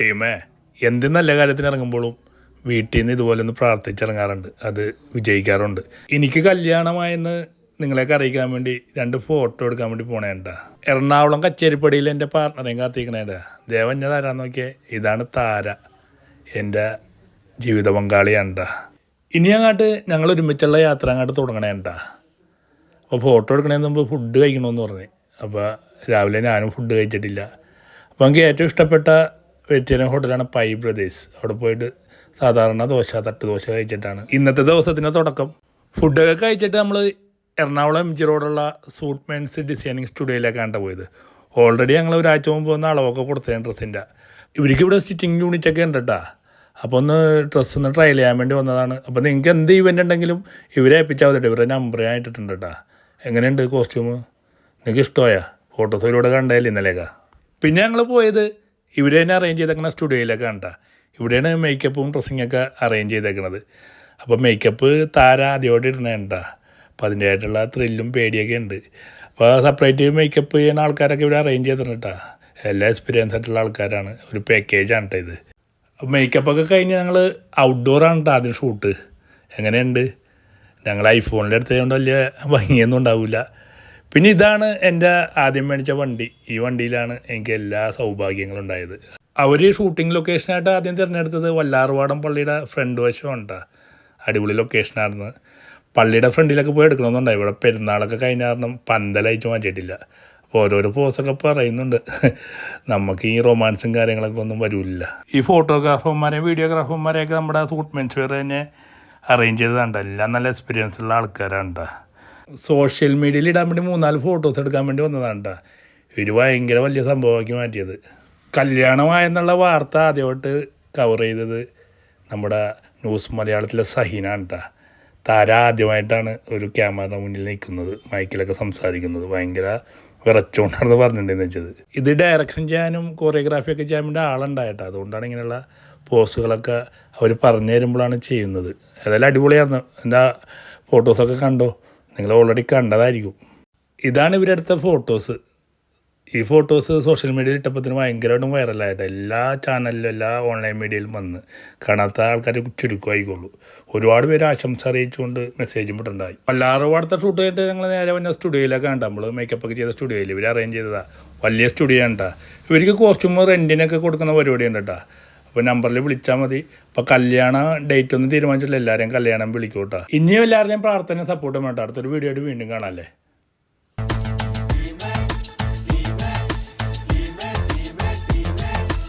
ടീമേ, എന്ത് നല്ല കാര്യത്തിന് ഇറങ്ങുമ്പോഴും വീട്ടിൽ നിന്ന് ഇതുപോലെ ഒന്ന് പ്രാർത്ഥിച്ചിറങ്ങാറുണ്ട്, അത് വിജയിക്കാറുണ്ട്. എനിക്ക് കല്യാണമായെന്ന് നിങ്ങളെയൊക്കെ അറിയിക്കാൻ വേണ്ടി 2 ഫോട്ടോ എടുക്കാൻ വേണ്ടി പോണേണ്ട. എറണാകുളം കച്ചേരിപ്പടിയിൽ എൻ്റെ പാർട്ണറേയും കാത്തിരിക്കണേണ്ട. ദേവൻ ഞാൻ തരാൻ നോക്കിയേ, ഇതാണ് താര, എൻ്റെ ജീവിത പങ്കാളിയാണ്ട. ഇനി അങ്ങോട്ട് ഞങ്ങൾ ഒരുമിച്ചുള്ള യാത്ര അങ്ങോട്ട് തുടങ്ങണേണ്ട. അപ്പോൾ ഫോട്ടോ എടുക്കണതിന് മുമ്പ് ഫുഡ് കഴിക്കണമെന്ന് പറഞ്ഞു. അപ്പോൾ രാവിലെ ഞാനും ഫുഡ് കഴിച്ചിട്ടില്ല. അപ്പോൾ എനിക്ക് ഏറ്റവും ഇഷ്ടപ്പെട്ട വെജിറ്റേറിയൻ ഹോട്ടലാണ് പൈ ബ്രദേഴ്സ്. അവിടെ പോയിട്ട് സാധാരണ തട്ട് ദോശ കഴിച്ചിട്ടാണ് ഇന്നത്തെ ദിവസത്തിൻ്റെ തുടക്കം. ഫുഡൊക്കെ കഴിച്ചിട്ട് നമ്മൾ എറണാകുളം MG റോഡുള്ള സൂട്ട് മെൻസ് ഡിസൈനിങ് സ്റ്റുഡിയോയിലേക്കാണ് പോയത്. ഓൾറെഡി ഞങ്ങൾ ഒരാഴ്ച മുമ്പ് ഒന്ന് അളവൊക്കെ കൊടുത്തതാണ് ഡ്രസ്സിൻ്റെ. ഇവർക്ക് ഇവിടെ സ്റ്റിച്ചിങ് യൂണിറ്റൊക്കെ ഉണ്ട് കേട്ടോ. അപ്പോൾ ഒന്ന് ഡ്രസ്സ് ഒന്ന് ട്രയൽ ചെയ്യാൻ വേണ്ടി വന്നതാണ്. അപ്പോൾ നിങ്ങൾക്ക് എന്ത് ഇവൻ്റ് ഉണ്ടെങ്കിലും ഇവരെ ഏൽപ്പിച്ചാൽ മതി. ഇവരുടെ നമ്പർ ഞാൻ ഇട്ടിട്ടുണ്ട് കേട്ടോ. എങ്ങനെയുണ്ട് കോസ്റ്റ്യൂം? നിങ്ങൾക്ക് ഇഷ്ടമായോ? ഫോട്ടോസിലൂടെ കണ്ടതല്ലേ ഇന്നലെയൊക്കെ. പിന്നെ ഞങ്ങൾ പോയത് ഇവർ തന്നെ അറേഞ്ച് ചെയ്തേക്കുന്ന സ്റ്റുഡിയോയിലേക്കാണ് കേട്ടോ. ഇവിടെയാണ് മേക്കപ്പും ഡ്രസ്സിങ്ങൊക്കെ അറേഞ്ച് ചെയ്തേക്കുന്നത്. അപ്പോൾ മേക്കപ്പ് താര ആദ്യമായിട്ട് ഇടണേണ്ട. അപ്പോൾ അതിൻ്റെതായിട്ടുള്ള ത്രില്ലും പേടിയൊക്കെ ഉണ്ട്. അപ്പോൾ സെപ്പറേറ്റ് മേക്കപ്പ് ചെയ്യുന്ന ആൾക്കാരൊക്കെ ഇവിടെ അറേഞ്ച് ചെയ്തിട്ടുണ്ട് കേട്ടോ. എല്ലാ എക്സ്പീരിയൻസ് ആയിട്ടുള്ള ആൾക്കാരാണ്. ഒരു പാക്കേജാണ് കേട്ടോ ഇത്. മേക്കപ്പൊക്കെ കഴിഞ്ഞ് ഞങ്ങൾ ഔട്ട്ഡോറാണ് കേട്ടോ ആദ്യം ഷൂട്ട്. എങ്ങനെയുണ്ട്? ഞങ്ങൾ ഐഫോണിലെടുത്തതുകൊണ്ട് വലിയ ഭംഗിയൊന്നും ഉണ്ടാവില്ല. പിന്നെ ഇതാണ് എൻ്റെ ആദ്യം മേടിച്ച വണ്ടി. ഈ വണ്ടിയിലാണ് എനിക്ക് എല്ലാ സൗഭാഗ്യങ്ങളും ഉണ്ടായത്. അവർ ഷൂട്ടിംഗ് ലൊക്കേഷനായിട്ട് ആദ്യം തിരഞ്ഞെടുത്തത് വല്ലാർവാടം പള്ളിയുടെ ഫ്രണ്ട് വശമാണ് കേട്ടോ. അടിപൊളി ലൊക്കേഷനായിരുന്നു. പള്ളിയുടെ ഫ്രണ്ടിലൊക്കെ പോയി എടുക്കണമെന്നുണ്ടായി. ഇവിടെ പെരുന്നാളൊക്കെ കഴിഞ്ഞ കാരണം പന്തലയച്ച് മാറ്റിയിട്ടില്ല. അപ്പോൾ ഓരോരോ പോസൊക്കെ പറയുന്നുണ്ട്. നമുക്ക് ഈ റൊമാൻസും കാര്യങ്ങളൊക്കെ ഒന്നും വരില്ല. ഈ ഫോട്ടോഗ്രാഫർമാരെയും വീഡിയോഗ്രാഫർമാരെയൊക്കെ നമ്മുടെ സൂട്ട് മെൻസ് വെയർ തന്നെ അറേഞ്ച് ചെയ്തതാണ്. എല്ലാം നല്ല എക്സ്പീരിയൻസ് ഉള്ള ആൾക്കാരാണ് കേട്ടോ. സോഷ്യൽ മീഡിയയിൽ ഇടാൻ വേണ്ടി 3-4 ഫോട്ടോസ് എടുക്കാൻ വേണ്ടി വന്നതാണ് കേട്ടോ. ഇവർ ഭയങ്കര വലിയ സംഭവമാക്കി മാറ്റിയത്. കല്യാണമായെന്നുള്ള വാർത്ത ആദ്യമായിട്ട് കവർ ചെയ്തത് നമ്മുടെ ന്യൂസ് മലയാളത്തിലെ സഹീനാണ് കേട്ടോ. താര ആദ്യമായിട്ടാണ് ഒരു ക്യാമറ മുന്നിൽ നിൽക്കുന്നത്, മൈക്കിലൊക്കെ സംസാരിക്കുന്നത്. ഭയങ്കര വിറച്ചുകൊണ്ടാണെന്ന് പറഞ്ഞിട്ടുണ്ടെന്ന് വെച്ചത്. ഇത് ഡയറക്ഷൻ ചെയ്യാനും കൊറിയോഗ്രാഫിയൊക്കെ ചെയ്യാൻ വേണ്ടി ആളുണ്ടായിട്ടോ. അതുകൊണ്ടാണ് ഇങ്ങനെയുള്ള പോസുകളൊക്കെ അവർ പറഞ്ഞു തരുമ്പോഴാണ് ചെയ്യുന്നത്. ഏതായാലും അടിപൊളിയായിരുന്നു. എൻ്റെ ഫോട്ടോസൊക്കെ കണ്ടോ? നിങ്ങൾ ഓൾറെഡി കണ്ടതായിരിക്കും. ഇതാണ് ഇവരെടുത്ത ഫോട്ടോസ്. ഈ ഫോട്ടോസ് സോഷ്യൽ മീഡിയയിൽ ഇട്ടപ്പോഴത്തേന് ഭയങ്കരമായിട്ടും വൈറലായിട്ട് എല്ലാ ചാനലിലും എല്ലാ ഓൺലൈൻ മീഡിയയിലും വന്ന് കാണാത്ത ആൾക്കാർ ചുരുക്കമായിക്കോളൂ. ഒരുപാട് പേര് ആശംസ അറിയിച്ചുകൊണ്ട് മെസ്സേജും ഇട്ടുണ്ടായി. വല്ലാറുപാടത്തെ ഷൂട്ട് കഴിഞ്ഞിട്ട് ഞങ്ങൾ നേരെ വന്ന സ്റ്റുഡിയോയിലൊക്കെ കണ്ട. നമ്മൾ മേക്കപ്പൊക്കെ ചെയ്ത സ്റ്റുഡിയോയിൽ ഇവർ അറേഞ്ച് ചെയ്തതാണ്. വലിയ സ്റ്റുഡിയോ ആണ് കേട്ടോ. ഇവർക്ക് കോസ്റ്റ്യൂം റെൻറ്റിനൊക്കെ കൊടുക്കുന്ന പരിപാടിയുണ്ട് കേട്ടോ. അപ്പോൾ നമ്പറിൽ വിളിച്ചാൽ മതി. അപ്പോൾ കല്യാണ ഡേറ്റ് ഒന്നും തീരുമാനിച്ചിട്ടില്ല. എല്ലാവരെയും കല്യാണം വിളിക്കും കേട്ടോ. ഇനിയും എല്ലാവരുടെയും പ്രാർത്ഥന സപ്പോർട്ടും വേണ്ട. അടുത്തൊരു വീഡിയോ ആയിട്ട് വീണ്ടും കാണാമല്ലേ.